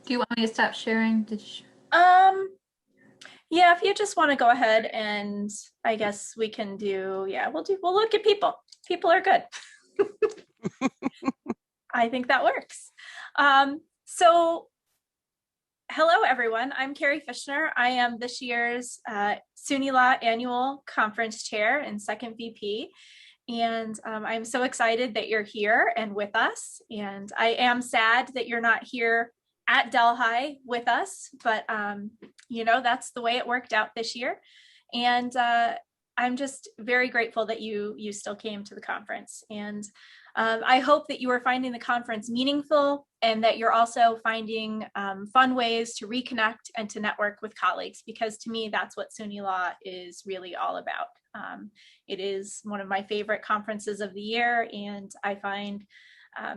Do you want me to stop sharing? Um, yeah, if you just want to go ahead and I guess we can do, yeah, we'll look at people. People are good. I think that works. So hello everyone, I'm Carrie Fishner. I am this year's SUNYLA Annual Conference Chair and second VP. And I'm so excited that you're here and with us. And I am sad that you're not here at Delhi with us, but that's the way it worked out this year. And I'm just very grateful that you still came to the conference. And I hope that you are finding the conference meaningful and that you're also finding fun ways to reconnect and to network with colleagues, because to me, that's what SUNYLA is really all about. It is one of my favorite conferences of the year, and I find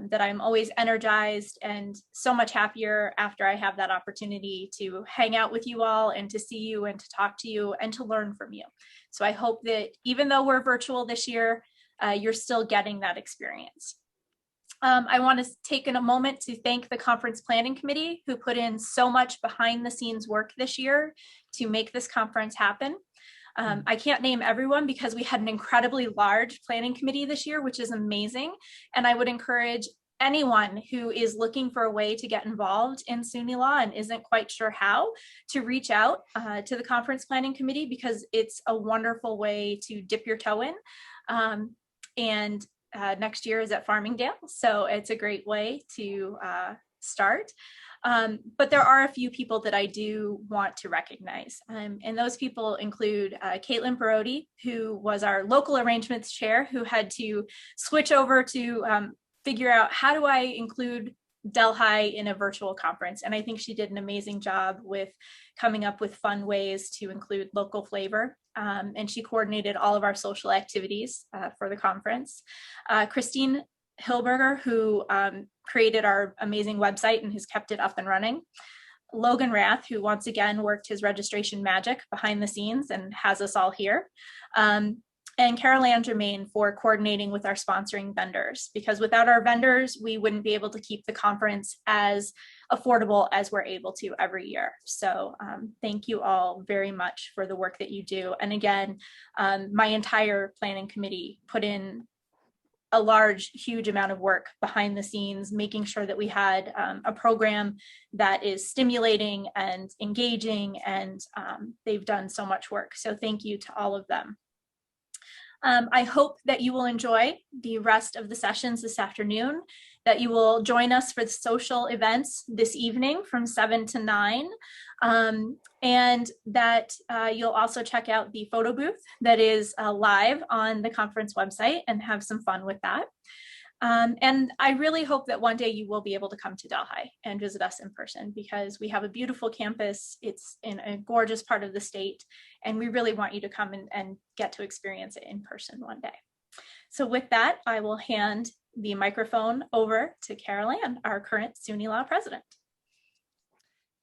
that I'm always energized and so much happier after I have that opportunity to hang out with you all and to see you and to talk to you and to learn from you. So I hope that even though we're virtual this year, you're still getting that experience. I want to take a moment to thank the Conference Planning Committee, who put in so much behind the scenes work this year to make this conference happen. I can't name everyone because we had an incredibly large planning committee this year, which is amazing. And I would encourage anyone who is looking for a way to get involved in SUNYLA and isn't quite sure how to reach out to the Conference Planning Committee, because it's a wonderful way to dip your toe in. And next year is at Farmingdale, so it's a great way to start. But there are a few people that I do want to recognize. And those people include Caitlin Barodi, who was our local arrangements chair, who had to switch over to figure out how do I include Delhi in a virtual conference. And I think she did an amazing job with coming up with fun ways to include local flavor. And she coordinated all of our social activities for the conference. Christine Hilberger, who created our amazing website and has kept it up and running. Logan Rath, who once again worked his registration magic behind the scenes and has us all here. And Carol Ann Germain for coordinating with our sponsoring vendors, because without our vendors, we wouldn't be able to keep the conference as affordable as we're able to every year. So thank you all very much for the work that you do. And again, my entire planning committee put in a huge amount of work behind the scenes, making sure that we had a program that is stimulating and engaging, and they've done so much work. So thank you to all of them. I hope that you will enjoy the rest of the sessions this afternoon, that you will join us for the social events this evening from 7 to 9, and that you'll also check out the photo booth that is live on the conference website and have some fun with that. And I really hope that one day you will be able to come to Delhi and visit us in person, because we have a beautiful campus. It's in a gorgeous part of the state, and we really want you to come and get to experience it in person one day. So with that, I will hand the microphone over to Carol Ann, our current SUNYLA president.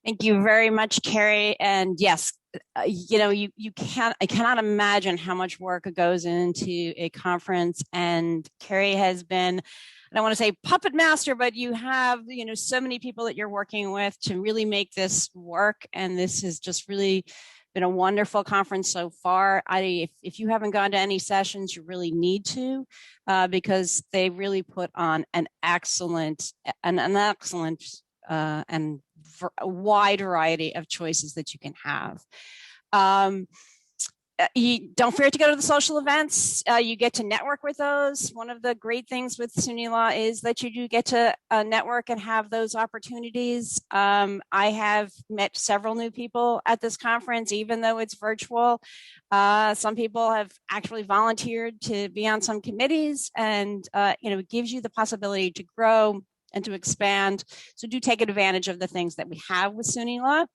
Thank you very much, Carrie. And yes, I cannot imagine how much work goes into a conference. And Carrie has been, I don't want to say puppet master, but you have, so many people that you're working with to really make this work. And this has just really been a wonderful conference so far. If you haven't gone to any sessions, you really need to, because they really put on an excellent and a wide variety of choices that you can have. You don't forget to go to the social events. You get to network with those. One of the great things with SUNYLA is that you do get to network and have those opportunities. I have met several new people at this conference, even though it's virtual. Some people have actually volunteered to be on some committees, and it gives you the possibility to grow and to expand. So do take advantage of the things that we have with SUNYLA.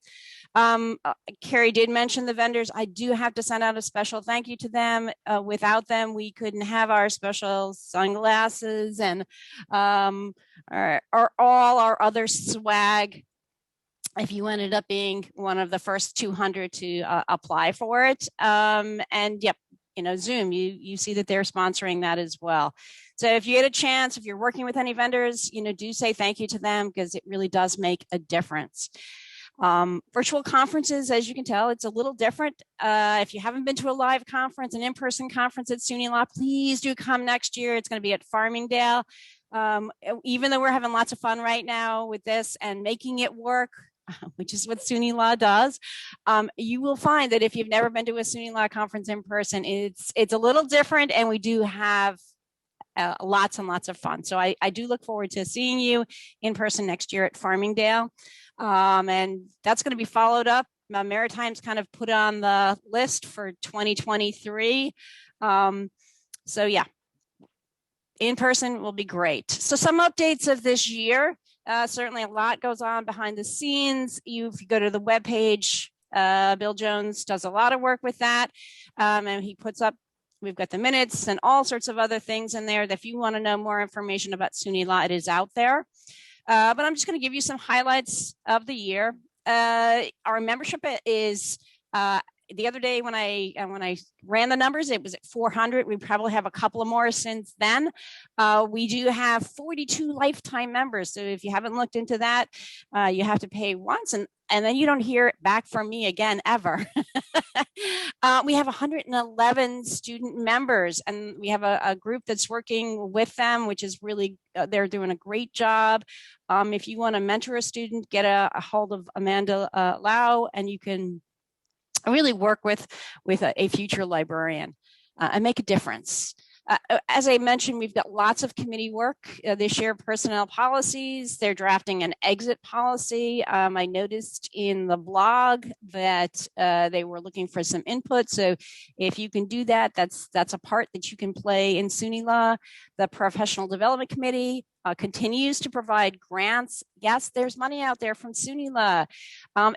Carrie did mention the vendors. I do have to send out a special thank you to them. Without them, we couldn't have our special sunglasses and or all our other swag. If you ended up being one of the first 200 to apply for it. And yep, Zoom, you see that they're sponsoring that as well. So if you get a chance, if you're working with any vendors, do say thank you to them, because it really does make a difference. Virtual conferences, as you can tell, it's a little different. If you haven't been to a live conference, an in-person conference at SUNYLA, please do come next year. It's going to be at Farmingdale. Even though we're having lots of fun right now with this and making it work, which is what SUNYLA does, you will find that if you've never been to a SUNYLA conference in person, it's a little different, and we do have lots and lots of fun. So I do look forward to seeing you in person next year at Farmingdale. And that's going to be followed up. Maritime's kind of put on the list for 2023. So yeah, in person will be great. So some updates of this year. Certainly a lot goes on behind the scenes. If you go to the webpage, Bill Jones does a lot of work with that. And he puts up, we've got the minutes and all sorts of other things in there that if you want to know more information about SUNYLA, it is out there. But I'm just going to give you some highlights of the year. Our membership is, the other day when I ran the numbers, it was at 400. We probably have a couple of more since then. We do have 42 lifetime members. So if you haven't looked into that, you have to pay once, and then you don't hear it back from me again ever. We have 111 student members, and we have a group that's working with them, which is really, they're doing a great job. If you want to mentor a student, get a hold of Amanda Lau, and you can really work with a future librarian and make a difference. As I mentioned, we've got lots of committee work this year. Personnel policies, they're drafting an exit policy. I noticed in the blog that they were looking for some input. So if you can do that, that's a part that you can play in SUNYLA. The Professional Development Committee continues to provide grants. Yes, there's money out there from SUNYLA.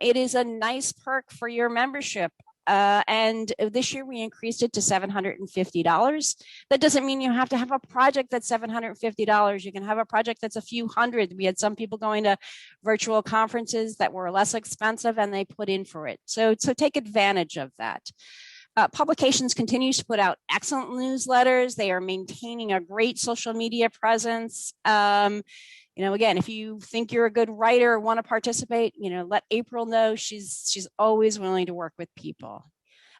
It is a nice perk for your membership. And this year we increased it to $750. That doesn't mean you have to have a project that's $750. You can have a project that's a few hundred. We had some people going to virtual conferences that were less expensive and they put in for it. So take advantage of that. Publications continues to put out excellent newsletters. They are maintaining a great social media presence. Again, if you think you're a good writer or want to participate, let April know. She's always willing to work with people.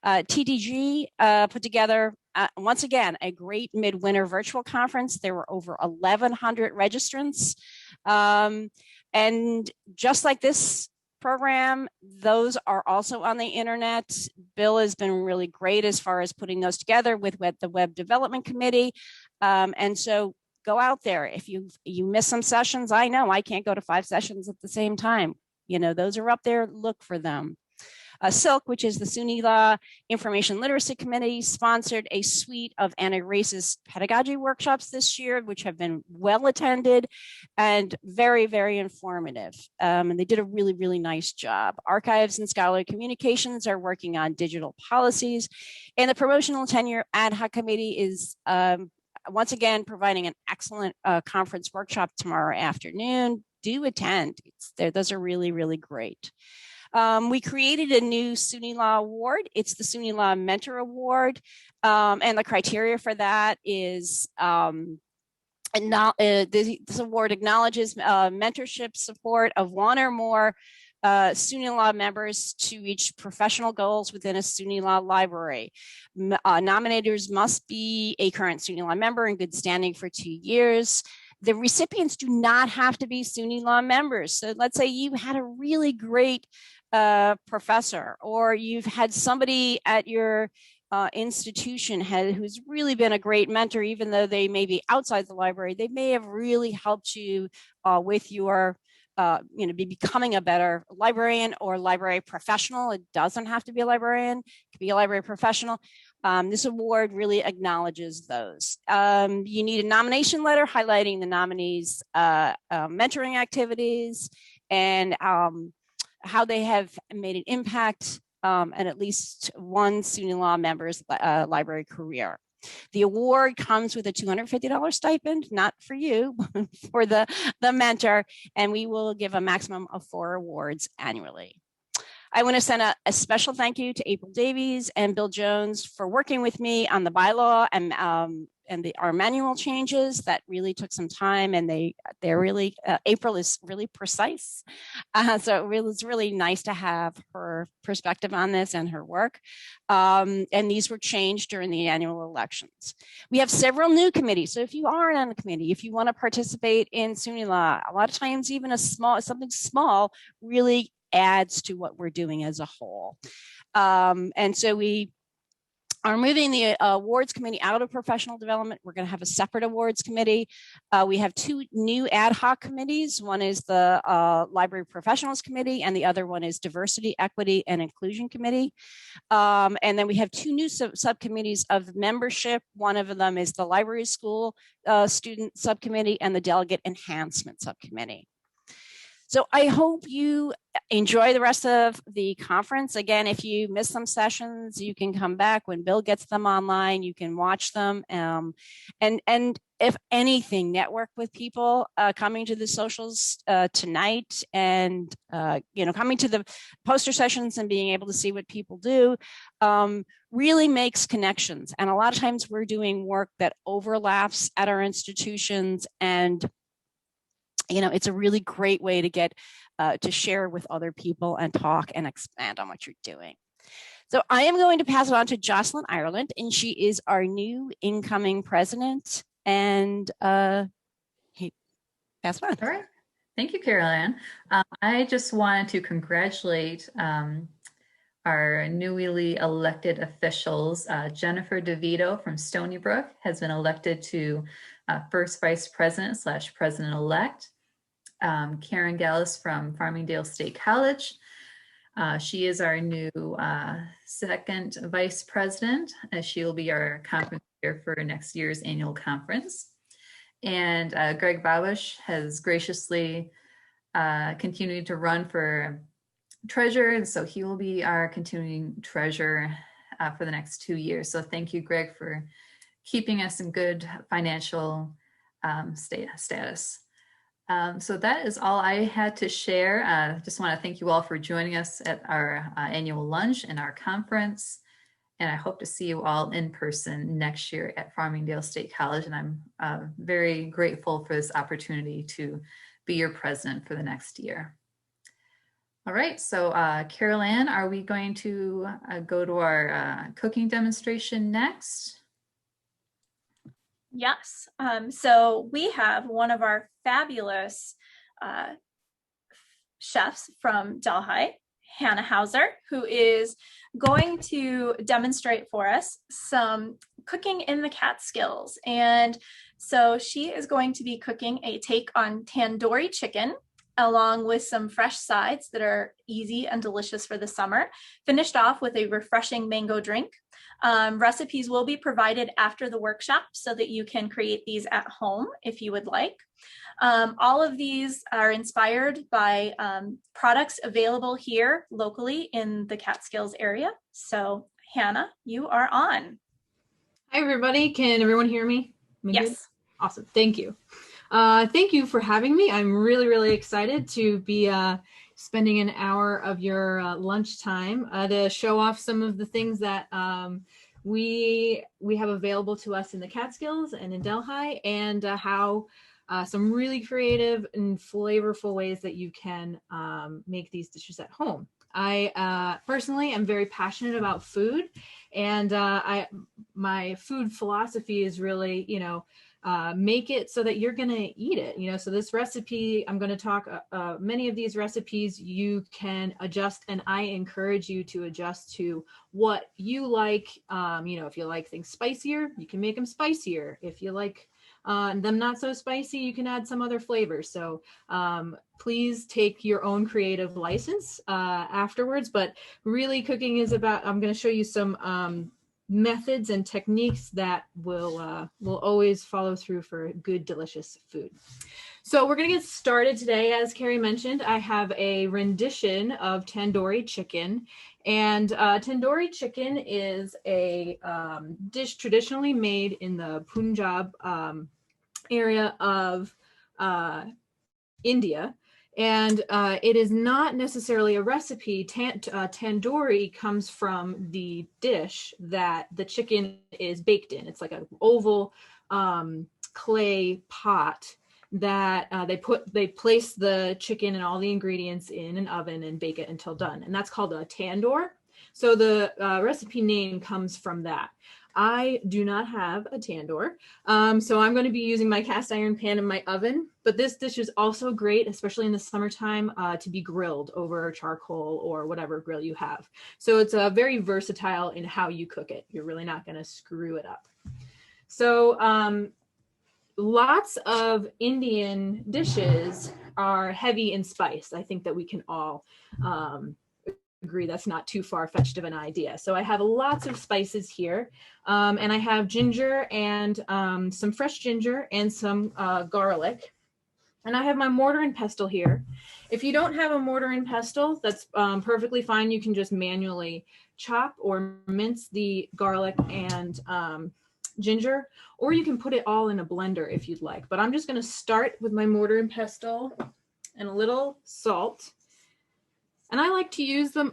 TDG put together, once again, a great midwinter virtual conference. There were over 1,100 registrants. And just like this program, those are also on the internet. Bill has been really great as far as putting those together with the Web Development Committee. And so go out there. If you miss some sessions, I know I can't go to 5 sessions at the same time. Those are up there. Look for them. SILC, which is the SUNYLA Information Literacy Committee, sponsored a suite of anti-racist pedagogy workshops this year, which have been well attended and very, very informative. And they did a really, really nice job. Archives and Scholarly Communications are working on digital policies. And the Promotional Tenure Ad Hoc Committee is once again providing an excellent conference workshop tomorrow afternoon. Do attend. Those are really, really great. We created a new SUNYLA award. It's the SUNYLA Mentor Award. And the criteria for that is this award acknowledges mentorship support of one or more SUNYLA members to reach professional goals within a SUNYLA library. Nominators must be a current SUNYLA member in good standing for 2 years. The recipients do not have to be SUNYLA members. So let's say you had a really great professor, or you've had somebody at your institution who's really been a great mentor, even though they may be outside the library. They may have really helped you with your be becoming a better librarian or library professional. It doesn't have to be a librarian, it could be a library professional. This award really acknowledges those. You need a nomination letter highlighting the nominees' mentoring activities and how they have made an impact and at least one SUNYLA member's library career. The award comes with a $250 stipend, not for you, for the mentor, and we will give a maximum of 4 awards annually. I want to send a special thank you to April Davies and Bill Jones for working with me on the bylaw and our manual changes. That really took some time, and they're really April is really precise. So it was really nice to have her perspective on this and her work. And these were changed during the annual elections. We have several new committees. So if you aren't on a committee, if you want to participate in SUNYLA, a lot of times even something small really adds to what we're doing as a whole. And so we are moving the awards committee out of professional development. We're going to have a separate awards committee. We have two new ad hoc committees. One is the library professionals committee, and the other one is diversity, equity, and inclusion committee. And then we have two new subcommittees of membership. One of them is the library school student subcommittee and the delegate enhancement subcommittee. So I hope you enjoy the rest of the conference. Again, if you miss some sessions, you can come back when Bill gets them online. You can watch them. And if anything, network with people coming to the socials tonight, and coming to the poster sessions and being able to see what people do really makes connections. And a lot of times we're doing work that overlaps at our institutions, and it's a really great way to get to share with other people and talk and expand on what you're doing. So I am going to pass it on to Jocelyn Ireland, and she is our new incoming president. And hey, pass it on. All right. Thank you, Carol-Ann. I just wanted to congratulate our newly elected officials. Jennifer DeVito from Stony Brook has been elected to first vice president / president-elect. Karen Gallus from Farmingdale State College. She is our new second vice president, as she will be our conference chair for next year's annual conference. And Greg Babish has graciously continued to run for treasurer, and so he will be our continuing treasurer for the next 2 years. So thank you, Greg, for keeping us in good financial status. So that is all I had to share. Just want to thank you all for joining us at our annual lunch and our conference. And I hope to see you all in person next year at Farmingdale State College. And I'm very grateful for this opportunity to be your president for the next year. All right, so Carol-Ann, are we going to go to our cooking demonstration next? Yes. So we have one of our fabulous chefs from Delhi, Hannah Hauser, who is going to demonstrate for us some cooking in the Catskills. And so she is going to be cooking a take on tandoori chicken, along with some fresh sides that are easy and delicious for the summer, finished off with a refreshing mango drink. Recipes will be provided after the workshop so that you can create these at home if you would like. All of these are inspired by products available here locally in the Catskills area. So Hannah, you are on. Hi, everybody. Can everyone hear me? Yes. Good? Awesome. Thank you. Thank you for having me. I'm really, really excited to be spending an hour of your lunchtime to show off some of the things that we have available to us in the Catskills and in Delhi, and how some really creative and flavorful ways that you can make these dishes at home. I personally am very passionate about food, and my food philosophy is really, make it so that you're going to eat it. So this recipe, I'm going to talk, many of these recipes you can adjust, and I encourage you to adjust to what you like. If you like things spicier, you can make them spicier. If you like them not so spicy, you can add some other flavors. So please take your own creative license afterwards. But really, cooking is about, I'm going to show you some methods and techniques that will always follow through for good, delicious food. So we're going to get started today. As Carrie mentioned, I have a rendition of tandoori chicken. And tandoori chicken is a dish traditionally made in the Punjab area of India. And it is not necessarily a recipe. Tandoori comes from the dish that the chicken is baked in. It's like an oval clay pot that they place the chicken and all the ingredients in an oven and bake it until done. And that's called a tandoor. So the recipe name comes from that. I do not have a tandoor, so I'm going to be using my cast iron pan in my oven. But this dish is also great, especially in the summertime, to be grilled over charcoal or whatever grill you have. So it's very versatile in how you cook it. You're really not going to screw it up. So lots of Indian dishes are heavy in spice. I think that we can all agree that's not too far-fetched of an idea. So I have lots of spices here, and I have ginger and some fresh ginger and some garlic. And I have my mortar and pestle here. If you don't have a mortar and pestle, that's perfectly fine. You can just manually chop or mince the garlic and ginger, or you can put it all in a blender if you'd like. But I'm just going to start with my mortar and pestle and a little salt. And I like to use the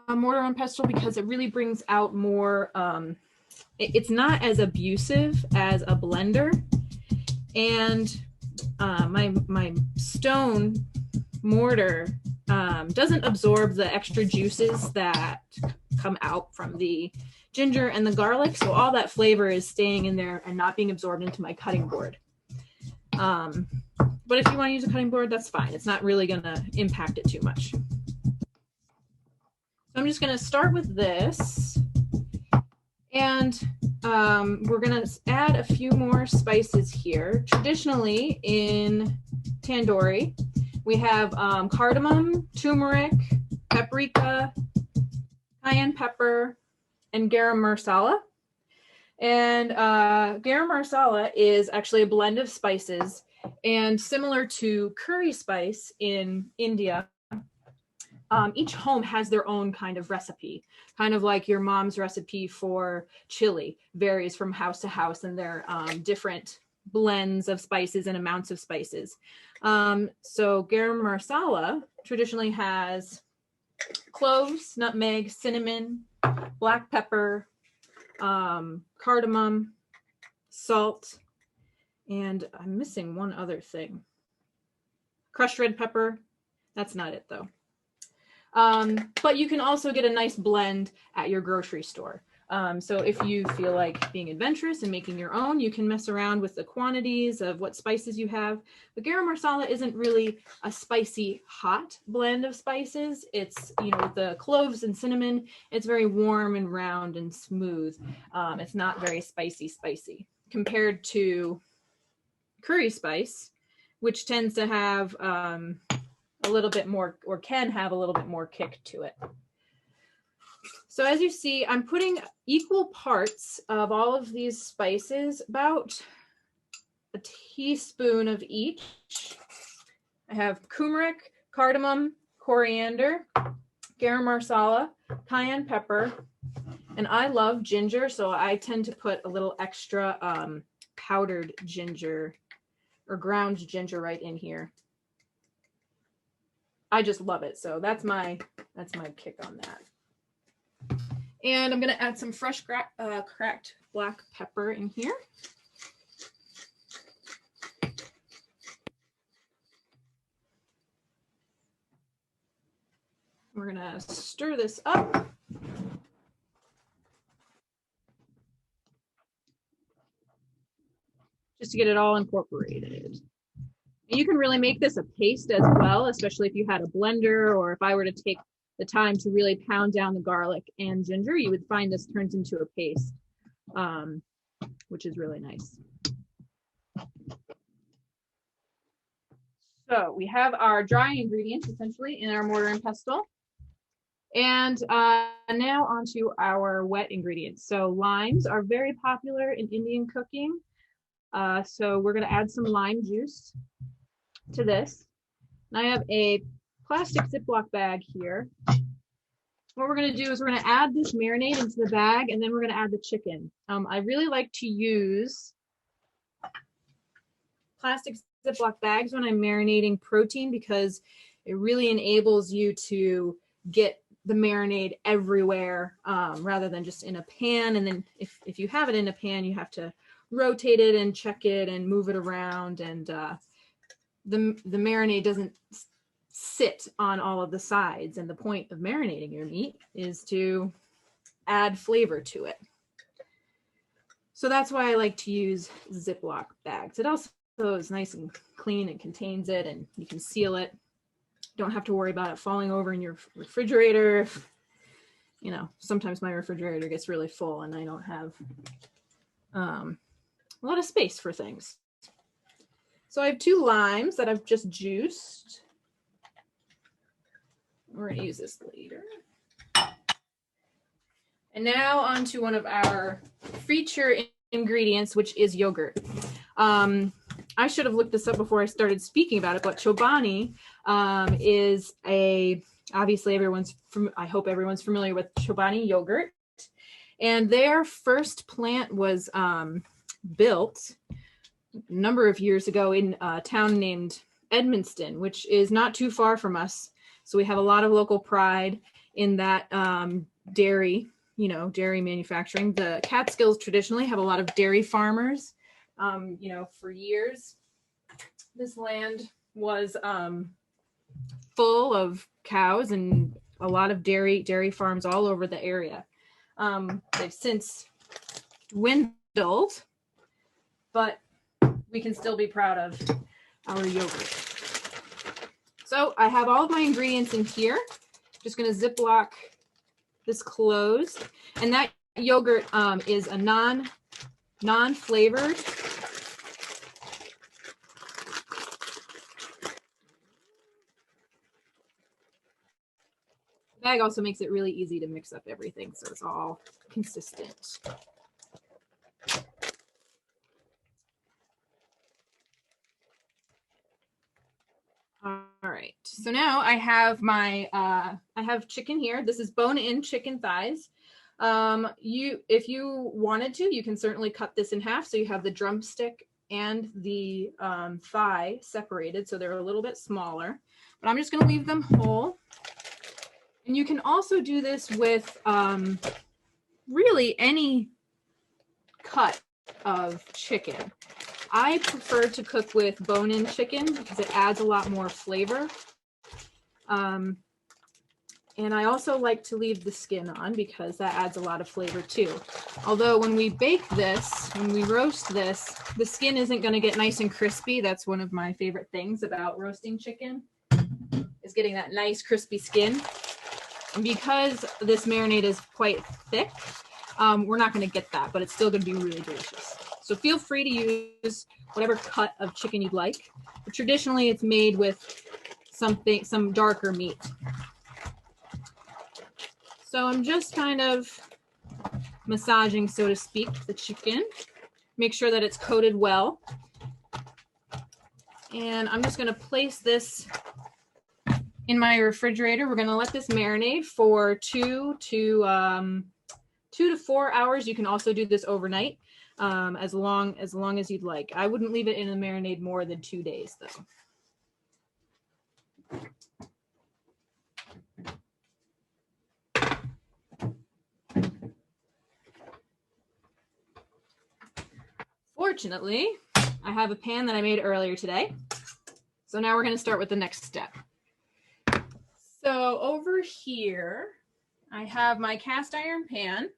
mortar and pestle because it really brings out more, it's not as abusive as a blender. And my stone mortar doesn't absorb the extra juices that come out from the ginger and the garlic. So all that flavor is staying in there and not being absorbed into my cutting board. But if you want to use a cutting board, that's fine. It's not really going to impact it too much. So I'm just going to start with this, and we're going to add a few more spices here. Traditionally in tandoori, we have cardamom, turmeric, paprika, cayenne pepper, and garam masala. And garam masala is actually a blend of spices, and similar to curry spice in India, each home has their own kind of recipe, kind of like your mom's recipe for chili varies from house to house, and they're different blends of spices and amounts of spices. So garam masala traditionally has cloves, nutmeg, cinnamon, black pepper, cardamom, salt, and I'm missing one other thing. Crushed red pepper. That's not it though. But you can also get a nice blend at your grocery store. So if you feel like being adventurous and making your own, you can mess around with the quantities of what spices you have. But garam masala isn't really a spicy, hot blend of spices. It's, you know, with the cloves and cinnamon, it's very warm and round and smooth. It's not very spicy compared to curry spice, which tends to have a little bit more, or can have a little bit more kick to it. So as you see, I'm putting equal parts of all of these spices, about a teaspoon of each. I have turmeric, cardamom, coriander, garam masala, cayenne pepper, and I love ginger, so I tend to put a little extra powdered ginger or ground ginger right in here. I just love it. So that's my kick on that. And I'm going to add some fresh cracked black pepper in here. We're going to stir this up. Just to get it all incorporated. You can really make this a paste as well, especially if you had a blender, or if I were to take the time to really pound down the garlic and ginger, you would find this turns into a paste, which is really nice. So we have our dry ingredients essentially in our mortar and pestle. And now onto our wet ingredients. So limes are very popular in Indian cooking. So we're going to add some lime juice to this. And I have a plastic Ziploc bag here. What we're going to do is we're going to add this marinade into the bag, and then we're going to add the chicken. I really like to use plastic Ziploc bags when I'm marinating protein, because It really enables you to get the marinade everywhere rather than just in a pan. And then if you have it in a pan, you have to rotate it and check it and move it around. And the marinade doesn't sit on all of the sides. And the point of marinating your meat is to add flavor to it. So that's why I like to use Ziploc bags. It also is nice and clean and contains it, and you can seal it. Don't have to worry about it falling over in your refrigerator. You know, sometimes my refrigerator gets really full and I don't have a lot of space for things. So I have 2 limes that I've just juiced. We're going to use this later. And now on to one of our feature ingredients, which is yogurt. I should have looked this up before I started speaking about it, but Chobani is obviously I hope everyone's familiar with Chobani yogurt. And their first plant was built a number of years ago in a town named Edmonston, which is not too far from us. So we have a lot of local pride in that dairy manufacturing. The Catskills traditionally have a lot of dairy farmers. For years, this land was full of cows and a lot of dairy farms all over the area. They've since dwindled, but we can still be proud of our yogurt. So I have all of my ingredients in here. Just going to Ziploc this closed, and that yogurt is a non-flavored. The bag also makes it really easy to mix up everything, so it's all consistent. All right, so now I have my I have chicken here. This is bone-in chicken thighs. If you wanted to, you can certainly cut this in half so you have the drumstick and the thigh separated, so they're a little bit smaller. But I'm just going to leave them whole. And you can also do this with really any cut of chicken. I prefer to cook with bone-in chicken because it adds a lot more flavor. And I also like to leave the skin on because that adds a lot of flavor too. Although when we bake this, when we roast this, the skin isn't going to get nice and crispy. That's one of my favorite things about roasting chicken, is getting that nice crispy skin. And because this marinade is quite thick, we're not going to get that, but it's still going to be really delicious. So feel free to use whatever cut of chicken you'd like. But traditionally, it's made with some darker meat. So I'm just kind of massaging, so to speak, the chicken. Make sure that it's coated well. And I'm just going to place this in my refrigerator. We're going to let this marinate for 2 to 4 hours. You can also do this overnight, as long as you'd like. I wouldn't leave it in the marinade more than 2 days, though. Fortunately, I have a pan that I made earlier today. So now we're going to start with the next step. So over here, I have my cast iron pan.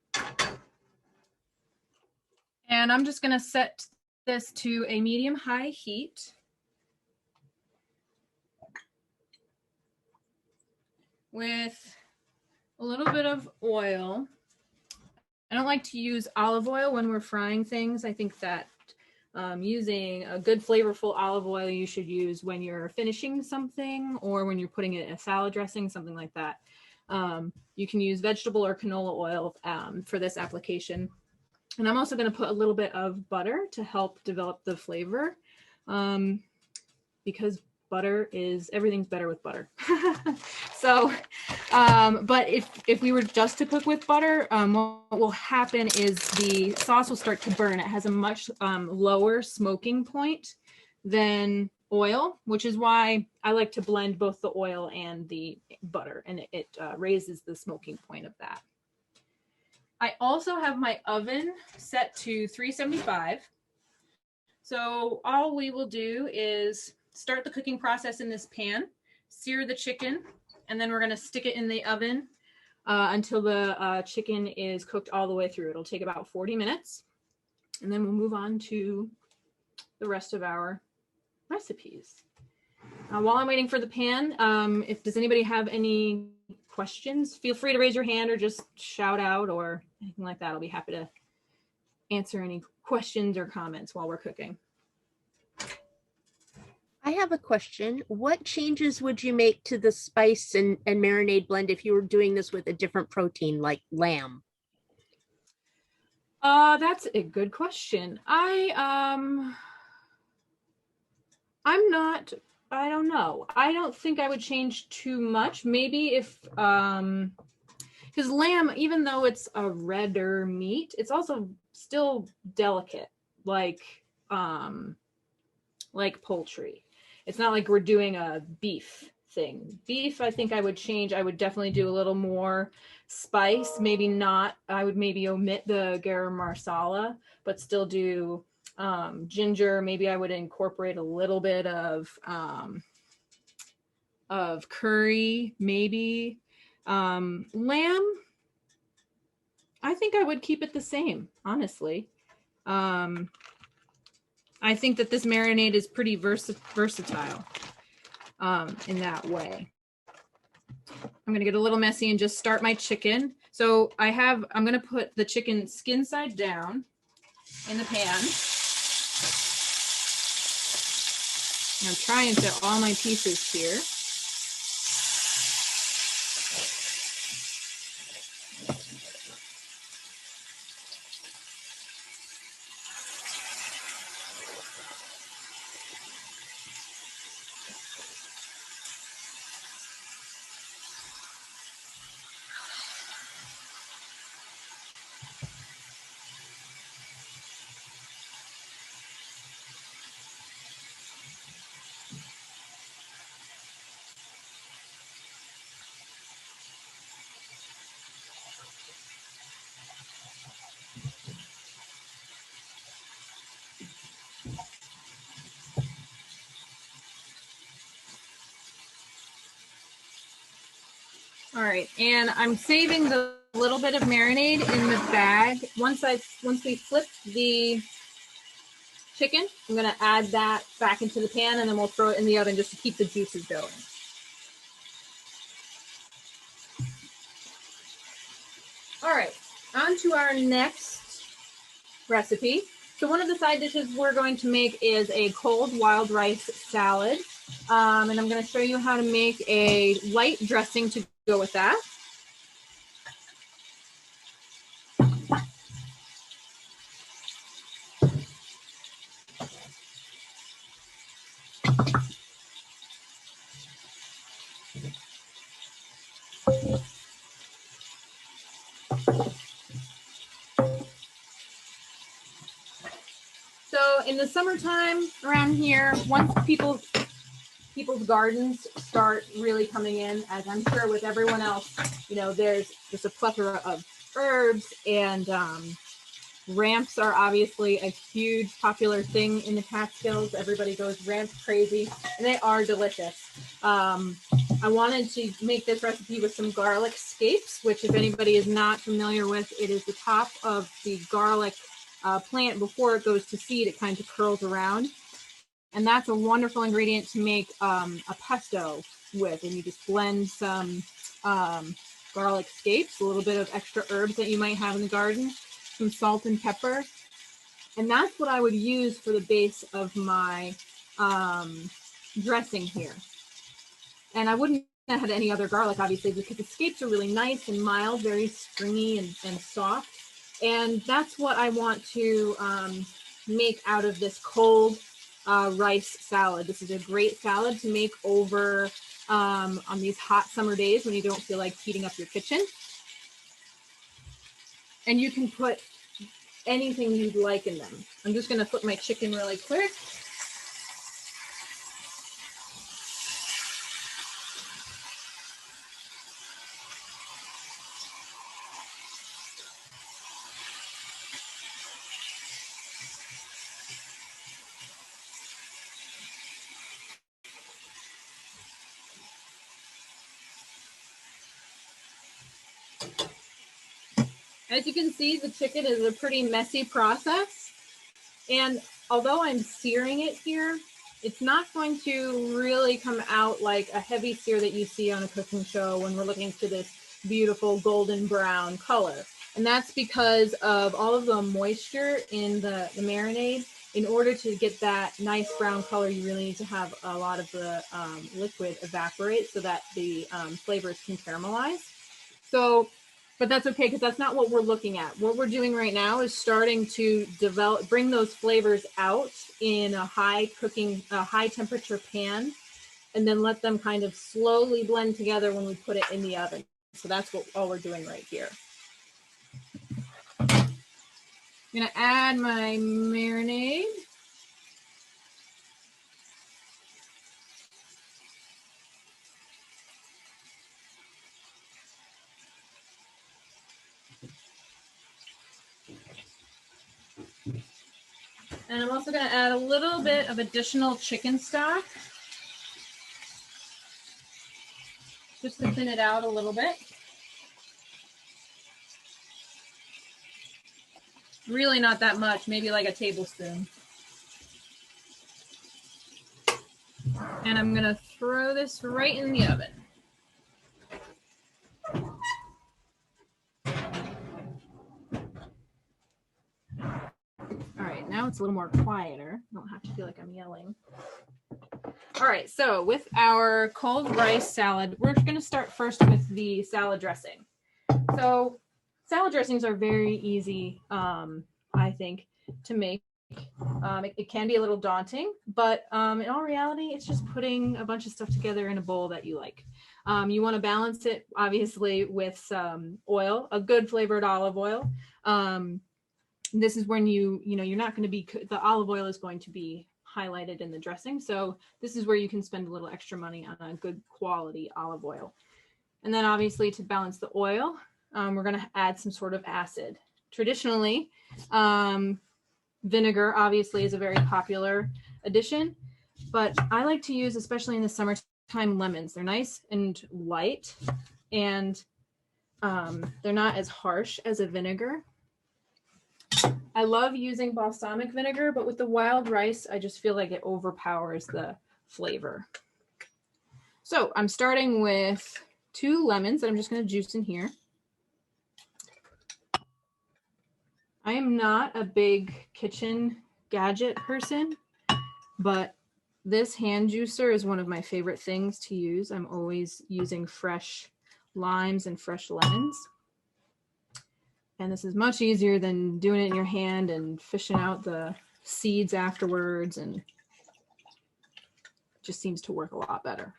And I'm just going to set this to a medium-high heat. With a little bit of oil. I don't like to use olive oil when we're frying things. I think that using a good flavorful olive oil you should use when you're finishing something or when you're putting it in a salad dressing, something like that. You can use vegetable or canola oil for this application. And I'm also going to put a little bit of butter to help develop the flavor, because everything's better with butter. So, but if we were just to cook with butter, what will happen is the sauce will start to burn. It has a much lower smoking point than oil, which is why I like to blend both the oil and the butter, and it raises the smoking point of that. I also have my oven set to 375. So all we will do is start the cooking process in this pan, sear the chicken, and then we're going to stick it in the oven until the chicken is cooked all the way through. It'll take about 40 minutes. And then we'll move on to the rest of our recipes. While I'm waiting for the pan, does anybody have any questions? Feel free to raise your hand or just shout out or anything like that. I'll be happy to answer any questions or comments while we're cooking. I have a question. What changes would you make to the spice and marinade blend if you were doing this with a different protein like lamb? That's a good question. I don't know. I don't think I would change too much. Maybe if, because lamb, even though it's a redder meat, it's also still delicate, like poultry. It's not like we're doing a beef thing. Beef, I think I would change. I would definitely do a little more spice. Maybe not. I would maybe omit the garam masala, but still do ginger. Maybe I would incorporate a little bit of curry. Maybe lamb. I think I would keep it the same, honestly. I think that this marinade is pretty versatile in that way. I'm gonna get a little messy and just start my chicken. So I'm gonna put the chicken skin side down in the pan. And I'm trying to fit all my pieces here. All right, and I'm saving the little bit of marinade in the bag. Once we flip the chicken, I'm gonna add that back into the pan and then we'll throw it in the oven just to keep the juices going. All right, on to our next recipe. So one of the side dishes we're going to make is a cold wild rice salad. And I'm going to show you how to make a light dressing to go with that. So in the summertime around here, once people's gardens start really coming in, as I'm sure with everyone else, you know, there's just a plethora of herbs, and ramps are obviously a huge popular thing in the Catskills. Everybody goes ramp crazy, and they are delicious. I wanted to make this recipe with some garlic scapes, which if anybody is not familiar with, it is the top of the garlic plant before it goes to seed. It kind of curls around. And that's a wonderful ingredient to make a pesto with. And you just blend some garlic scapes, a little bit of extra herbs that you might have in the garden, some salt and pepper. And that's what I would use for the base of my dressing here. And I wouldn't add any other garlic, obviously, because the scapes are really nice and mild, very stringy and soft. And that's what I want to make out of this cold rice salad. This is a great salad to make over on these hot summer days when you don't feel like heating up your kitchen. And you can put anything you'd like in them. I'm just going to flip my chicken really quick. As you can see, the chicken is a pretty messy process. And although I'm searing it here, it's not going to really come out like a heavy sear that you see on a cooking show when we're looking for this beautiful golden brown color. And that's because of all of the moisture in the marinade. In order to get that nice brown color, you really need to have a lot of the liquid evaporate so that the flavors can caramelize. So, but that's okay, because that's not what we're looking at. What we're doing right now is starting to bring those flavors out in a high temperature pan, and then let them kind of slowly blend together when we put it in the oven. So that's all we're doing right here. I'm gonna add my marinade. And I'm also going to add a little bit of additional chicken stock, just to thin it out a little bit. Really not that much, maybe like a tablespoon. And I'm going to throw this right in the oven. All right, now it's a little more quieter. I don't have to feel like I'm yelling. All right, so with our cold rice salad, we're going to start first with the salad dressing. So salad dressings are very easy, I think, to make. It can be a little daunting, but in all reality, it's just putting a bunch of stuff together in a bowl that you like. You want to balance it, obviously, with some oil, a good flavored olive oil. This is when you're not going to be, the olive oil is going to be highlighted in the dressing. So this is where you can spend a little extra money on a good quality olive oil. And then obviously to balance the oil, we're going to add some sort of acid. Traditionally, vinegar obviously is a very popular addition, but I like to use, especially in the summertime, lemons. They're nice and light, and they're not as harsh as a vinegar. I love using balsamic vinegar, but with the wild rice, I just feel like it overpowers the flavor. So I'm starting with 2 lemons that I'm just going to juice in here. I am not a big kitchen gadget person, but this hand juicer is one of my favorite things to use. I'm always using fresh limes and fresh lemons. And this is much easier than doing it in your hand and fishing out the seeds afterwards, and it just seems to work a lot better.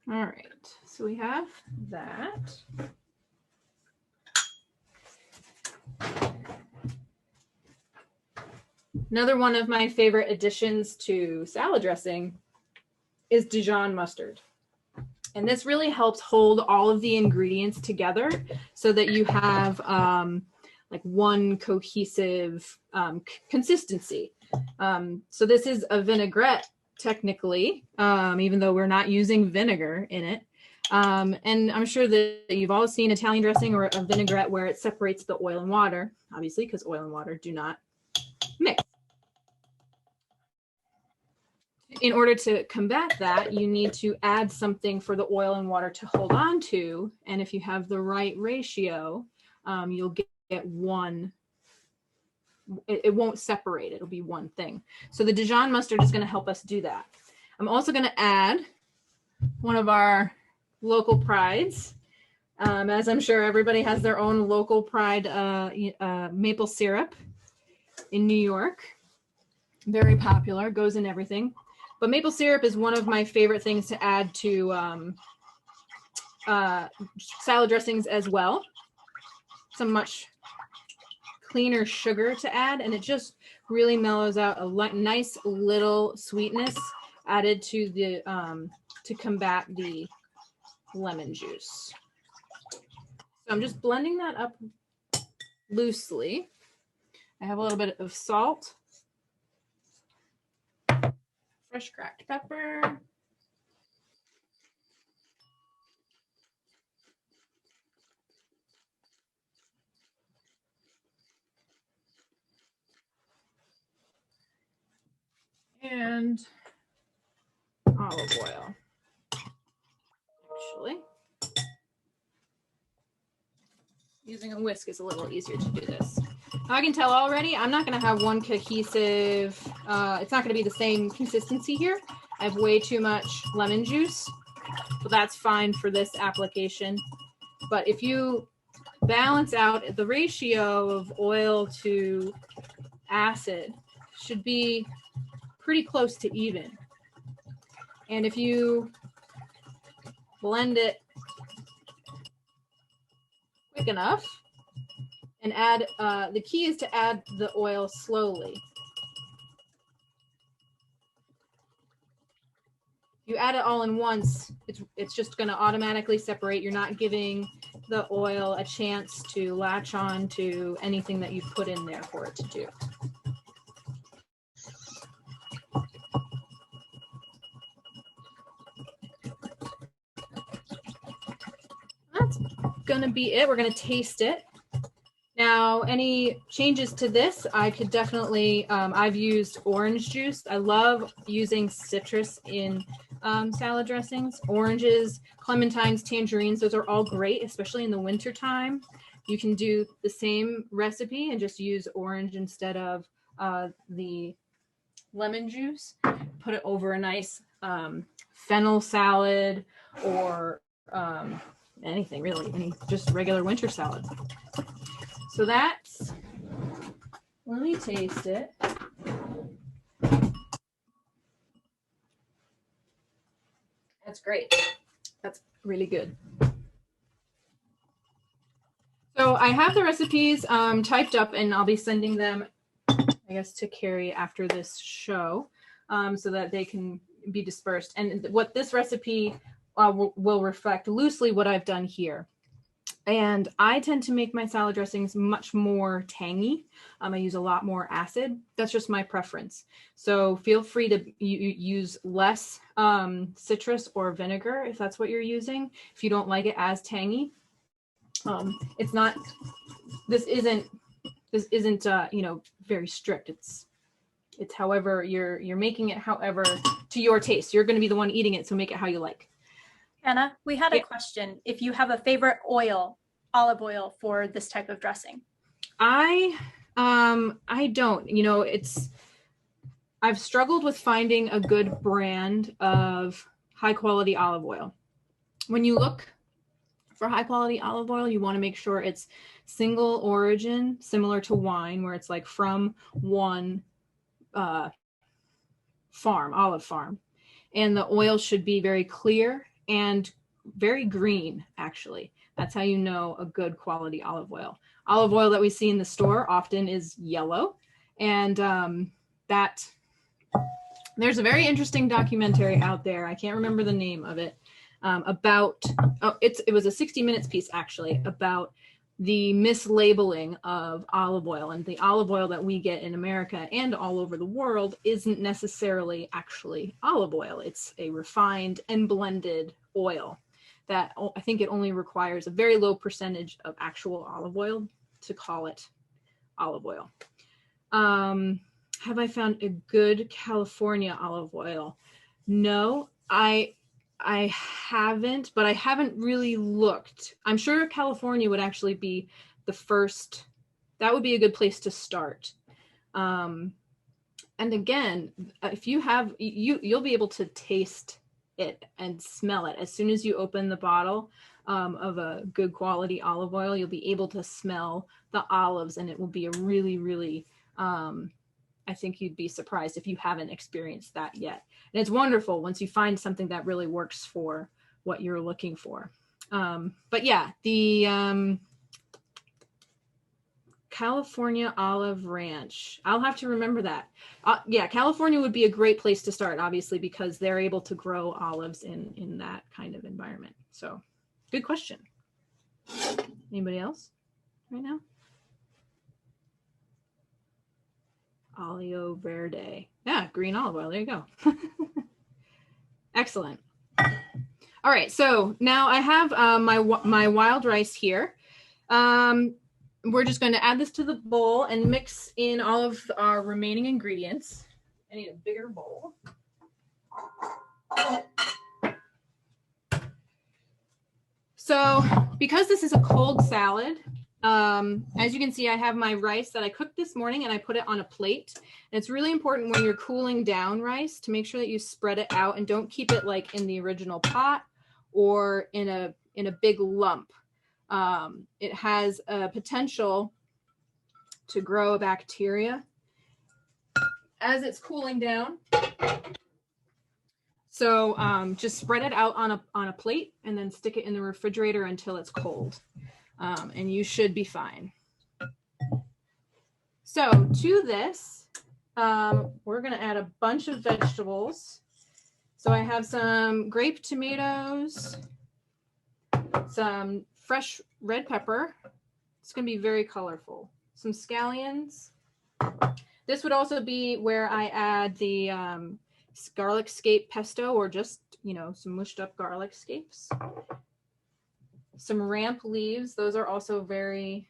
All right, so we have that. Another one of my favorite additions to salad dressing is Dijon mustard. And this really helps hold all of the ingredients together so that you have like one cohesive consistency. So this is a vinaigrette, technically, even though we're not using vinegar in it. And I'm sure that you've all seen Italian dressing or a vinaigrette where it separates the oil and water, obviously, because oil and water do not mix. In order to combat that, you need to add something for the oil and water to hold on to. And if you have the right ratio, you'll get one. It won't separate. It'll be one thing. So the Dijon mustard is going to help us do that. I'm also going to add one of our local prides. As I'm sure everybody has their own local pride, maple syrup in New York. Very popular, goes in everything. But maple syrup is one of my favorite things to add to salad dressings as well. It's a much cleaner sugar to add, and it just really mellows out a nice little sweetness added to the to combat the lemon juice. So I'm just blending that up loosely. I have a little bit of salt. fresh cracked pepper. And olive oil. Actually, using a whisk is a little easier to do this. Now I can tell already I'm not going to have one cohesive, it's not going to be the same consistency here. I have way too much lemon juice, so that's fine for this application. But if you balance out the ratio of oil to acid, should be pretty close to even. And if you blend it quick enough and add, the key is to add the oil slowly. You add it all in once, it's just going to automatically separate. You're not giving the oil a chance to latch on to anything that you've put in there for it to do. That's gonna be it. We're gonna taste it. Now, any changes to this, I could definitely, I've used orange juice. I love using citrus in salad dressings. Oranges, clementines, tangerines, those are all great, especially in the winter time. You can do the same recipe and just use orange instead of the lemon juice. Put it over a nice fennel salad or anything really, any just regular winter salad. So that's, let me taste it. That's great. That's really good. So I have the recipes typed up and I'll be sending them, I guess, to Carrie after this show so that they can be dispersed. And what this recipe will reflect loosely what I've done here. And I tend to make my salad dressings much more tangy. I use a lot more acid. That's just my preference. So feel free to use less citrus or vinegar if that's what you're using. If you don't like it as tangy, it's not. This isn't you know, very strict. It's however you're making it, however to your taste. You're going to be the one eating it, so make it how you like. Anna, we had a question. If you have a favorite oil, olive oil for this type of dressing. I don't, you know, I've struggled with finding a good brand of high quality olive oil. When you look for high quality olive oil, you want to make sure it's single origin, similar to wine, where it's like from one olive farm. And the oil should be very clear and very green, actually. That's how you know a good quality olive oil. Olive oil that we see in the store often is yellow. And there's a very interesting documentary out there. I can't remember the name of it. It was a 60 Minutes piece, actually, about the mislabeling of olive oil. And the olive oil that we get in America and all over the world isn't necessarily actually olive oil. It's a refined and blended oil that I think it only requires a very low percentage of actual olive oil to call it olive oil. Have I found a good California olive oil? No, I haven't, but I haven't really looked. I'm sure California would actually be the first. That would be a good place to start. And again, if you have, you'll be able to taste it and smell it. As soon as you open the bottle of a good quality olive oil, you'll be able to smell the olives, and it will be a really, really, I think you'd be surprised if you haven't experienced that yet. And it's wonderful once you find something that really works for what you're looking for. But yeah, the California Olive Ranch. I'll have to remember that. Yeah, California would be a great place to start, obviously, because they're able to grow olives in that kind of environment. So good question. Anybody else right now? Olio verde. Yeah, green olive oil. There you go. Excellent. All right, so now I have my wild rice here. We're just going to add this to the bowl and mix in all of our remaining ingredients. I need a bigger bowl. So because this is a cold salad, as you can see, I have my rice that I cooked this morning and I put it on a plate. And it's really important when you're cooling down rice to make sure that you spread it out and don't keep it like in the original pot or in a big lump. It has a potential to grow a bacteria as it's cooling down. So just spread it out on a plate and then stick it in the refrigerator until it's cold. And you should be fine. So to this, we're gonna add a bunch of vegetables. So I have some grape tomatoes, some fresh red pepper. It's gonna be very colorful. Some scallions. This would also be where I add the garlic scape pesto, or just, some mushed up garlic scapes. Some ramp leaves. Those are also very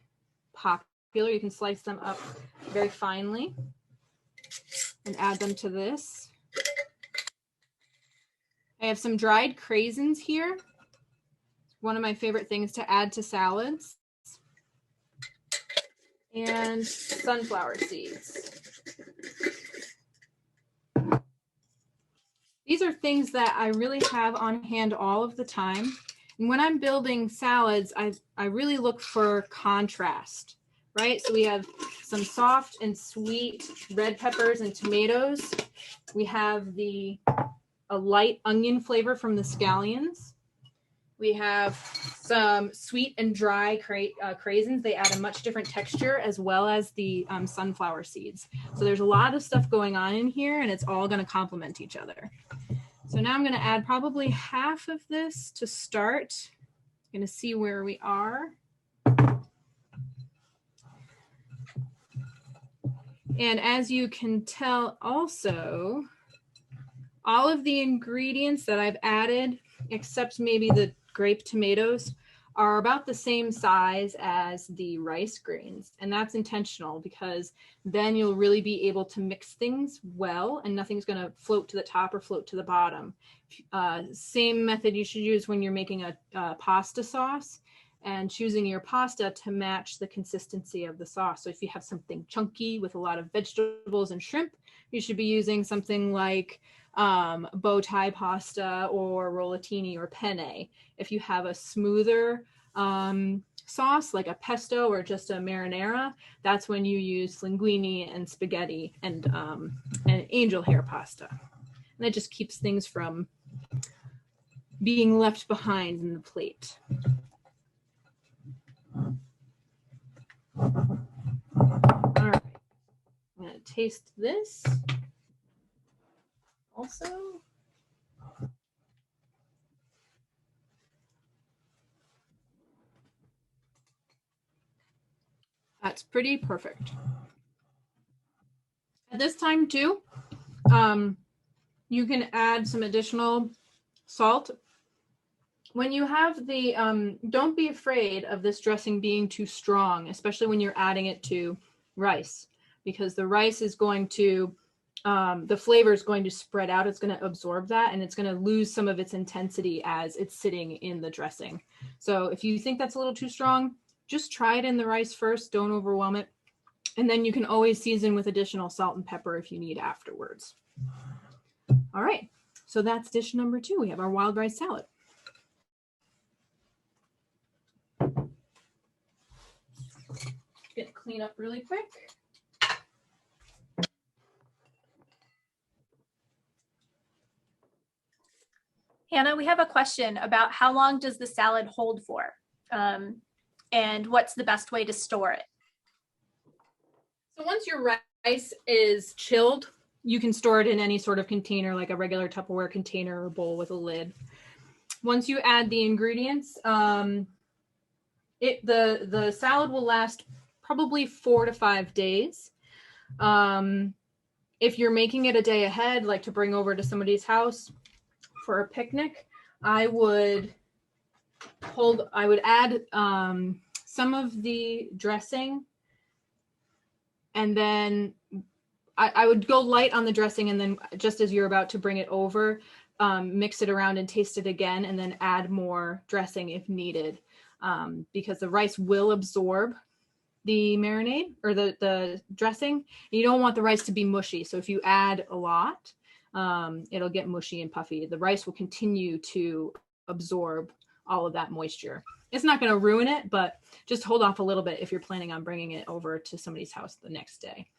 popular. You can slice them up very finely and add them to this. I have some dried craisins here. One of my favorite things to add to salads. And sunflower seeds. These are things that I really have on hand all of the time. And when I'm building salads, I really look for contrast, right? So we have some soft and sweet red peppers and tomatoes. We have a light onion flavor from the scallions. We have some sweet and dry craisins. They add a much different texture, as well as the sunflower seeds. So there's a lot of stuff going on in here, and it's all going to complement each other. So now I'm going to add probably half of this to start. I'm going to see where we are. And as you can tell also, all of the ingredients that I've added, except maybe the grape tomatoes, are about the same size as the rice grains. And that's intentional because then you'll really be able to mix things well and nothing's going to float to the top or float to the bottom. Same method you should use when you're making a pasta sauce and choosing your pasta to match the consistency of the sauce. So if you have something chunky with a lot of vegetables and shrimp, you should be using something like bow tie pasta or rollatini or penne. If you have a smoother sauce like a pesto or just a marinara, that's when you use linguine and spaghetti and angel hair pasta. And that just keeps things from being left behind in the plate. All right, I'm going to taste this also. That's pretty perfect. At this time too, you can add some additional salt. When you have the, don't be afraid of this dressing being too strong, especially when you're adding it to rice, because the rice is going to, the flavor is going to spread out. It's going to absorb that and it's going to lose some of its intensity as it's sitting in the dressing. So if you think that's a little too strong, just try it in the rice first. Don't overwhelm it. And then you can always season with additional salt and pepper if you need afterwards. All right, so that's dish number 2. We have our wild rice salad. Gonna clean up really quick. Hannah, we have a question about how long does the salad hold for? And what's the best way to store it? So once your rice is chilled, you can store it in any sort of container, like a regular Tupperware container or bowl with a lid. Once you add the ingredients, the salad will last probably 4 to 5 days. if you're making it a day ahead, like to bring over to somebody's house for a picnic, I would add some of the dressing, and then I would go light on the dressing, and then just as you're about to bring it over, mix it around and taste it again, and then add more dressing if needed, because the rice will absorb the marinade or the dressing. You don't want the rice to be mushy. So if you add a lot, it'll get mushy and puffy. The rice will continue to absorb all of that moisture. It's not going to ruin it, but just hold off a little bit if you're planning on bringing it over to somebody's house the next day.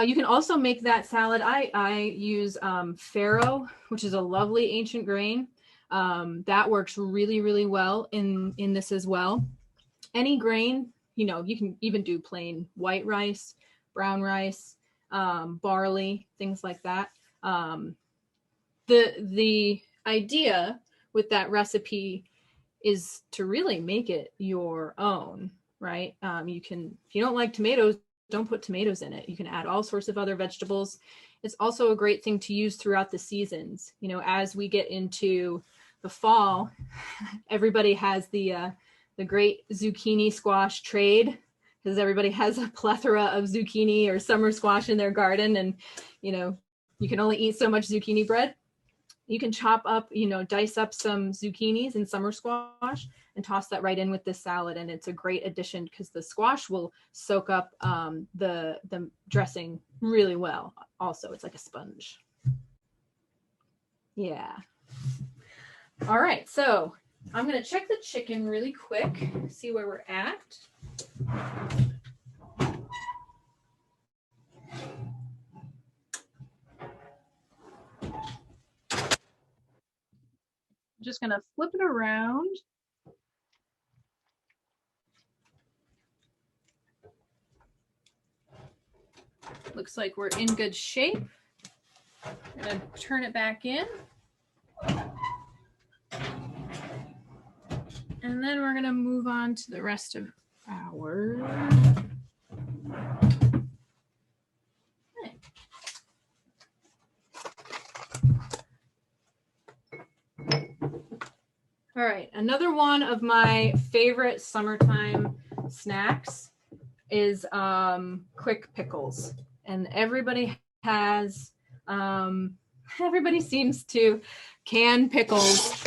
You can also make that salad. I use farro, which is a lovely ancient grain. That works really, really well in this as well. Any grain, you know, you can even do plain white rice, brown rice, barley, things like that. The idea with that recipe is to really make it your own, right? You can, if you don't like tomatoes, don't put tomatoes in it. You can add all sorts of other vegetables. It's also a great thing to use throughout the seasons. You know, as we get into the fall, everybody has the great zucchini squash trade, because everybody has a plethora of zucchini or summer squash in their garden, and you know, you can only eat so much zucchini bread. You can chop up, you know, dice up some zucchinis and summer squash and toss that right in with this salad, and it's a great addition because the squash will soak up the dressing really well. Also, it's like a sponge. Yeah. All right, so I'm gonna check the chicken really quick, see where we're at. Just gonna flip it around. Looks like we're in good shape. I'm gonna turn it back in. And then we're gonna move on to the rest of our. All right, another one of my favorite summertime snacks is quick pickles. And everybody has, everybody seems to can pickles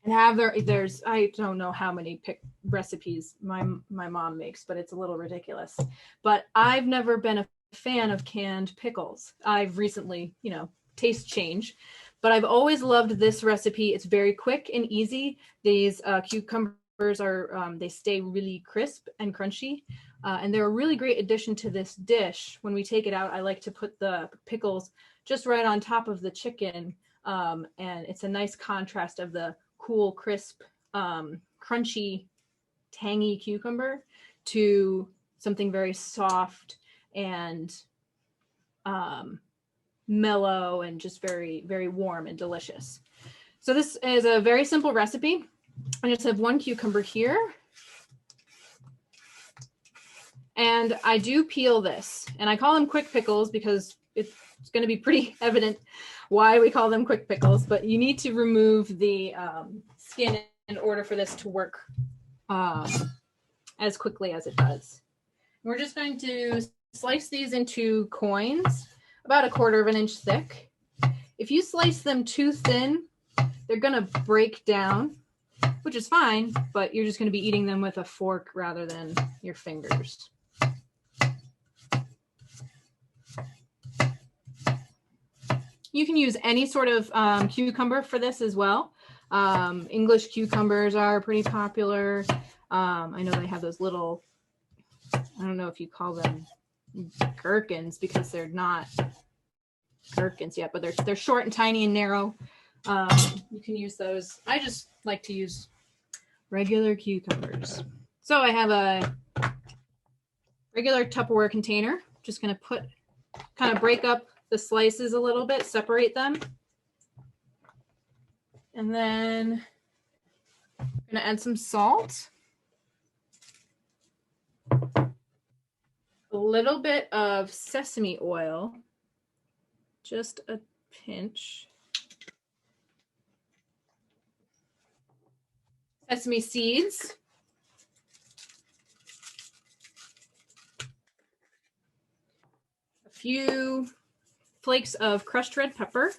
and have there's, I don't know how many recipes my mom makes, but it's a little ridiculous. But I've never been a fan of canned pickles. I've recently, you know, taste change. But I've always loved this recipe. It's very quick and easy. These cucumbers are, they stay really crisp and crunchy. And they're a really great addition to this dish. When we take it out, I like to put the pickles just right on top of the chicken. And it's a nice contrast of the cool, crisp, crunchy, tangy cucumber to something very soft and mellow and just very, very warm and delicious. So this is a very simple recipe. I just have one cucumber here. And I do peel this, and I call them quick pickles because it's going to be pretty evident why we call them quick pickles, but you need to remove the skin in order for this to work as quickly as it does. We're just going to slice these into coins, about 1/4 inch thick. If you slice them too thin, they're going to break down, which is fine, but you're just going to be eating them with a fork rather than your fingers. You can use any sort of cucumber for this as well. English cucumbers are pretty popular. I know they have those little, I don't know if you call them gherkins because they're not gherkins yet, but they're short and tiny and narrow. You can use those. I just like to use regular cucumbers. So I have a regular Tupperware container. Just going to kind of break up the slices a little bit, separate them. And then I'm going to add some salt. a little bit of sesame oil, just a pinch. Sesame seeds. A few flakes of crushed red pepper.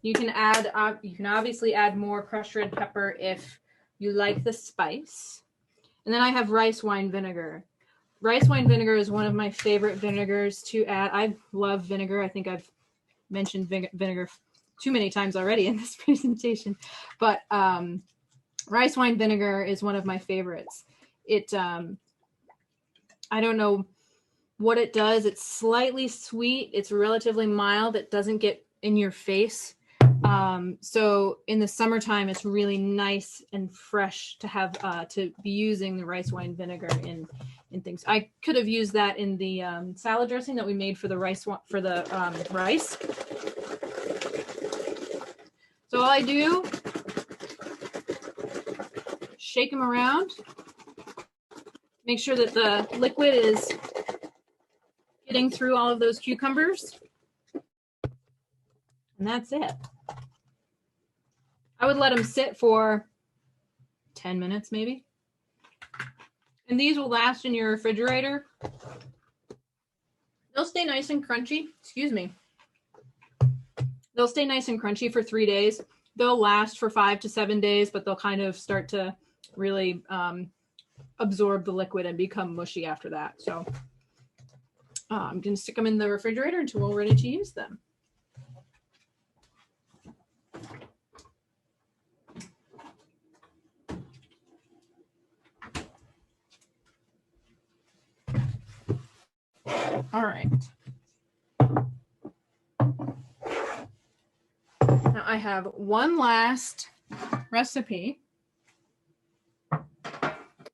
You can obviously add more crushed red pepper if you like the spice. And then I have rice wine vinegar. Rice wine vinegar is one of my favorite vinegars to add. I love vinegar. I think I've mentioned vinegar too many times already in this presentation, but rice wine vinegar is one of my favorites. It, I don't know what it does. It's slightly sweet. It's relatively mild. It doesn't get in your face. So in the summertime, it's really nice and fresh to have to be using the rice wine vinegar in things. I could have used that in the salad dressing that we made for the rice. So all I do, shake them around, make sure that the liquid is getting through all of those cucumbers, and that's it. I would let them sit for 10 minutes maybe. And these will last in your refrigerator. They'll stay nice and crunchy. Excuse me. They'll stay nice and crunchy for 3 days. They'll last for 5 to 7 days, but they'll kind of start to really absorb the liquid and become mushy after that. So I'm going to stick them in the refrigerator until we're ready to use them. All right. Now I have one last recipe.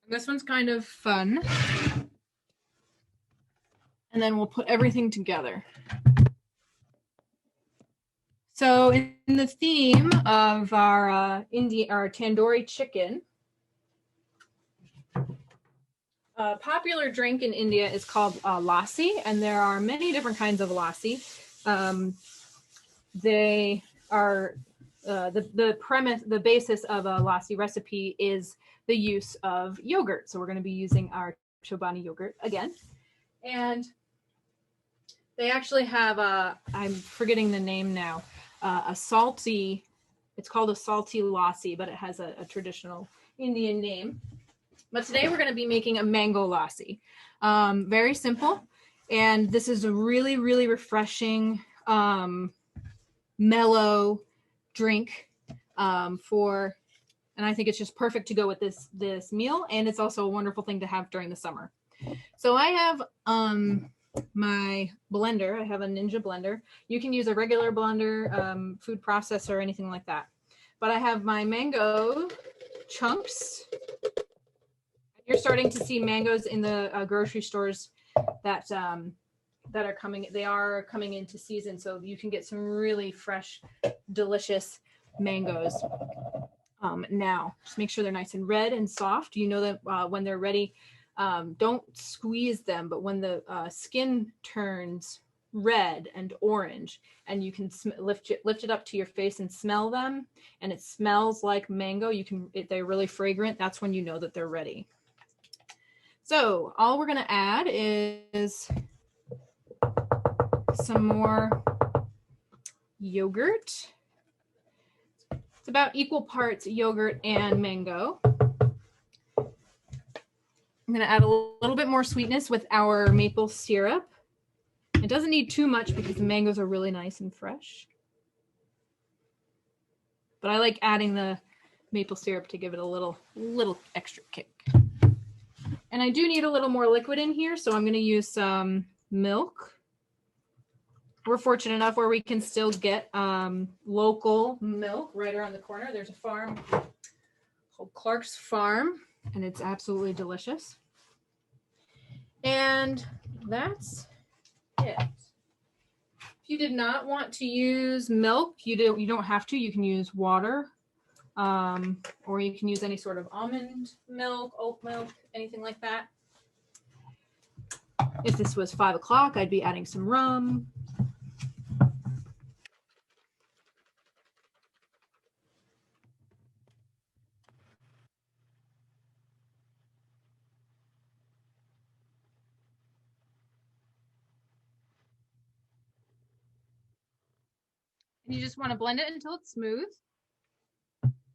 This one's kind of fun. And then we'll put everything together. So in the theme of our tandoori chicken, a popular drink in India is called lassi, and there are many different kinds of lassi. They are the basis of a lassi recipe is the use of yogurt. So we're going to be using our Chobani yogurt again, and they actually have I'm forgetting the name now, it's called a salty lassi, but it has a traditional Indian name. But today we're going to be making a mango lassi. Very simple. And this is a really, really refreshing, mellow drink and I think it's just perfect to go with this meal. And it's also a wonderful thing to have during the summer. So I have my blender. I have a Ninja blender. You can use a regular blender, food processor, or anything like that. But I have my mango chunks. You're starting to see mangoes in the grocery stores that are coming. They are coming into season, so you can get some really fresh, delicious mangoes. Now, just make sure they're nice and red and soft. You know that when they're ready, don't squeeze them, but when the skin turns red and orange, and you can lift it up to your face and smell them, and it smells like mango. They're really fragrant. That's when you know that they're ready. So all we're going to add is some more yogurt. It's about equal parts yogurt and mango. I'm going to add a little bit more sweetness with our maple syrup. It doesn't need too much because the mangoes are really nice and fresh. But I like adding the maple syrup to give it a little extra kick. And I do need a little more liquid in here, so I'm going to use some milk. We're fortunate enough where we can still get local milk right around the corner. There's a farm called Clark's Farm, and it's absolutely delicious. And that's it. If you did not want to use milk, you don't have to. You can use water, or you can use any sort of almond milk, oat milk, anything like that. If this was 5 o'clock, I'd be adding some rum. And you just want to blend it until it's smooth.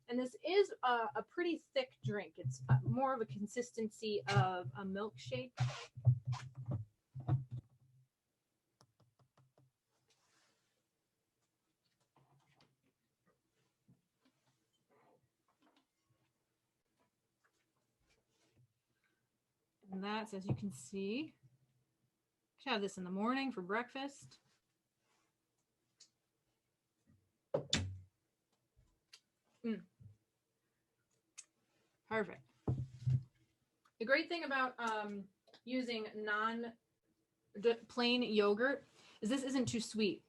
And this is a pretty thick drink. It's more of a consistency of a milkshake. And that's, as you can see, you should have this in the morning for breakfast. Perfect. The great thing about using plain yogurt is this isn't too sweet.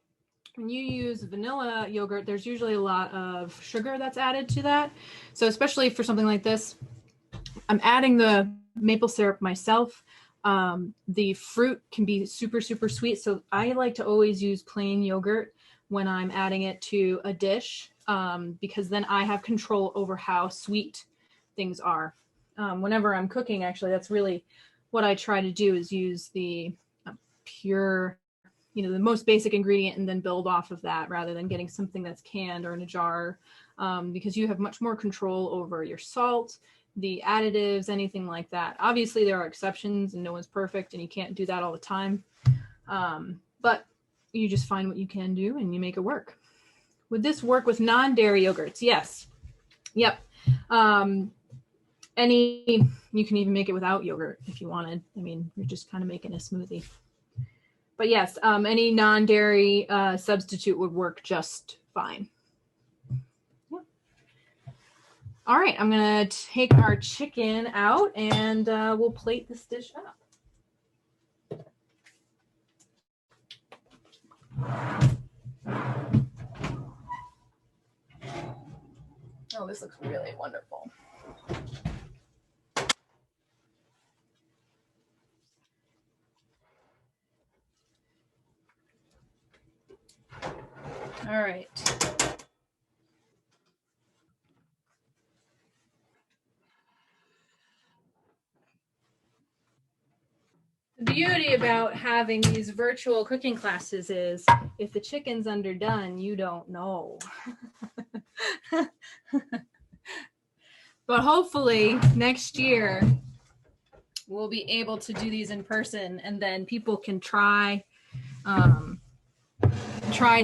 When you use vanilla yogurt, there's usually a lot of sugar that's added to that. So especially for something like this, I'm adding the maple syrup myself. The fruit can be super, super sweet. So I like to always use plain yogurt when I'm adding it to a dish, because then I have control over how sweet things are. Whenever I'm cooking, actually, that's really what I try to do, is use the pure, the most basic ingredient and then build off of that, rather than getting something that's canned or in a jar, because you have much more control over your salt, the additives, anything like that. Obviously, there are exceptions and no one's perfect and you can't do that all the time. But you just find what you can do and you make it work. Would this work with non-dairy yogurts? Yes. Yep. You can even make it without yogurt if you wanted. I mean, you're just kind of making a smoothie. But yes, any non-dairy substitute would work just fine. Yeah. All right, I'm gonna take our chicken out and we'll plate this dish up. Oh, this looks really wonderful. All right. The beauty about having these virtual cooking classes is if the chicken's underdone, you don't know. But hopefully next year we'll be able to do these in person, and then people can try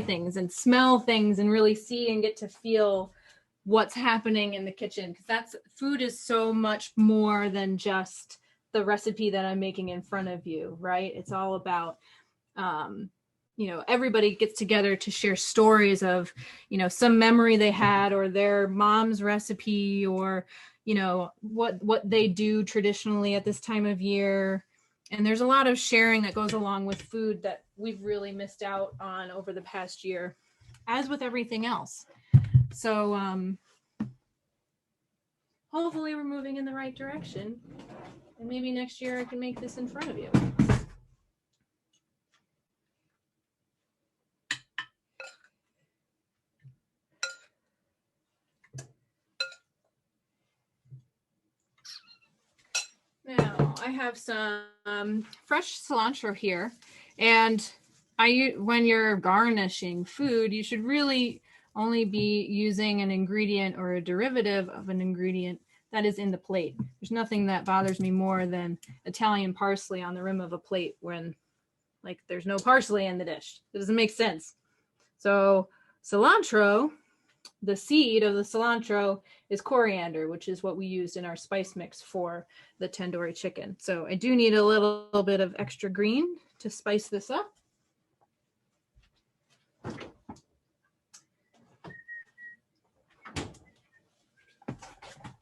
things and smell things and really see and get to feel what's happening in the kitchen, because food is so much more than just the recipe that I'm making in front of you, right? It's all about everybody gets together to share stories of some memory they had, or their mom's recipe, or what they do traditionally at this time of year. And there's a lot of sharing that goes along with food that we've really missed out on over the past year, as with everything else. So hopefully we're moving in the right direction, and maybe next year I can make this in front of you. Now I have some fresh cilantro here, and when you're garnishing food, you should really only be using an ingredient or a derivative of an ingredient that is in the plate. There's nothing that bothers me more than Italian parsley on the rim of a plate when there's no parsley in the dish. It doesn't make sense. So cilantro, the seed of the cilantro is coriander, which is what we used in our spice mix for the tandoori chicken. So I do need a little bit of extra green to spice this up.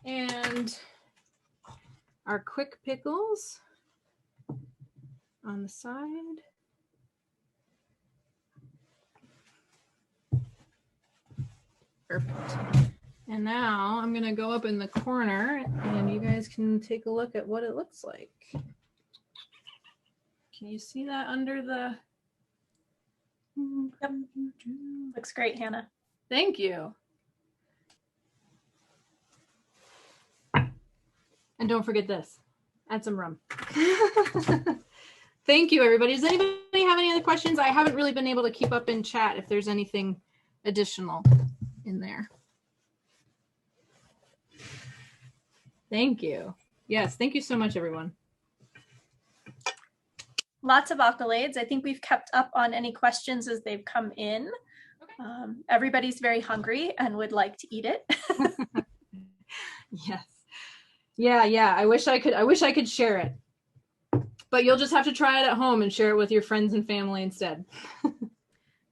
And our quick pickles on the side. Perfect. And now I'm going to go up in the corner and you guys can take a look at what it looks like. Can you see that under the? Yep. Looks great, Hannah. Thank you. And don't forget this. Add some rum. Thank you, everybody. Does anybody have any other questions? I haven't really been able to keep up in chat if there's anything additional in there. Thank you. Yes, thank you so much, everyone. Lots of accolades. I think we've kept up on any questions as they've come in. Okay. Everybody's very hungry and would like to eat it. Yes. Yeah. I wish I could share it. But you'll just have to try it at home and share it with your friends and family instead.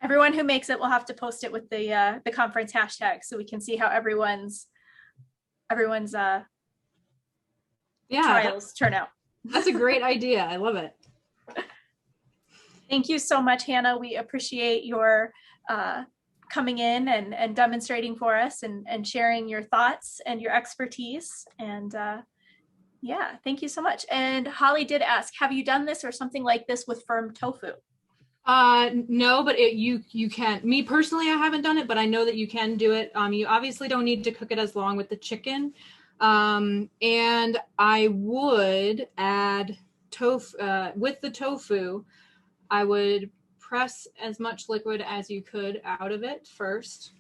Everyone who makes it will have to post it with the conference hashtag so we can see how everyone's trials turn out. That's a great idea. I love it. Thank you so much, Hannah. We appreciate your coming in and demonstrating for us and sharing your thoughts and your expertise. And yeah, thank you so much. And Holly did ask, have you done this or something like this with firm tofu? No, but you can. Me personally, I haven't done it, but I know that you can do it. You obviously don't need to cook it as long with the chicken. And I would add tofu with the tofu. I would press as much liquid as you could out of it first,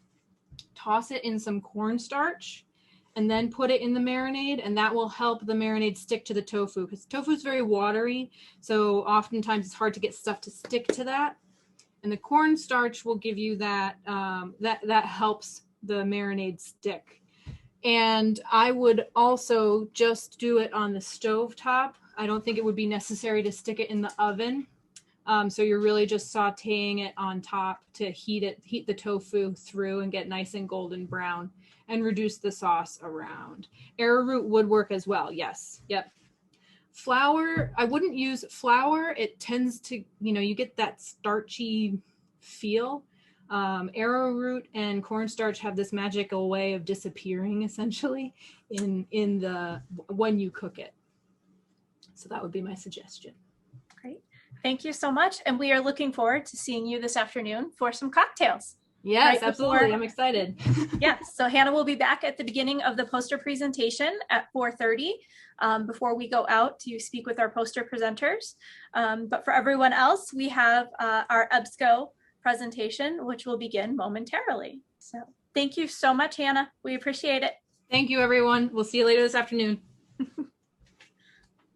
toss it in some cornstarch, and then put it in the marinade, and that will help the marinade stick to the tofu because tofu is very watery, so oftentimes it's hard to get stuff to stick to that. And the cornstarch will give you that that helps the marinade stick. And I would also just do it on the stove top. I don't think it would be necessary to stick it in the oven. So you're really just sauteing it on top to heat the tofu through and get nice and golden brown and reduce the sauce around. Arrowroot would work as well. Yes. Yep. Flour, I wouldn't use flour. It tends to, you get that starchy feel. Arrowroot and cornstarch have this magical way of disappearing essentially when you cook it. So that would be my suggestion. Great. Thank you so much. And we are looking forward to seeing you this afternoon for some cocktails. Yes, right absolutely. I'm excited. Yes. So Hannah will be back at the beginning of the poster presentation at 4:30 before we go out to speak with our poster presenters. But for everyone else, we have our EBSCO presentation, which will begin momentarily. So thank you so much, Hannah. We appreciate it. Thank you, everyone. We'll see you later this afternoon.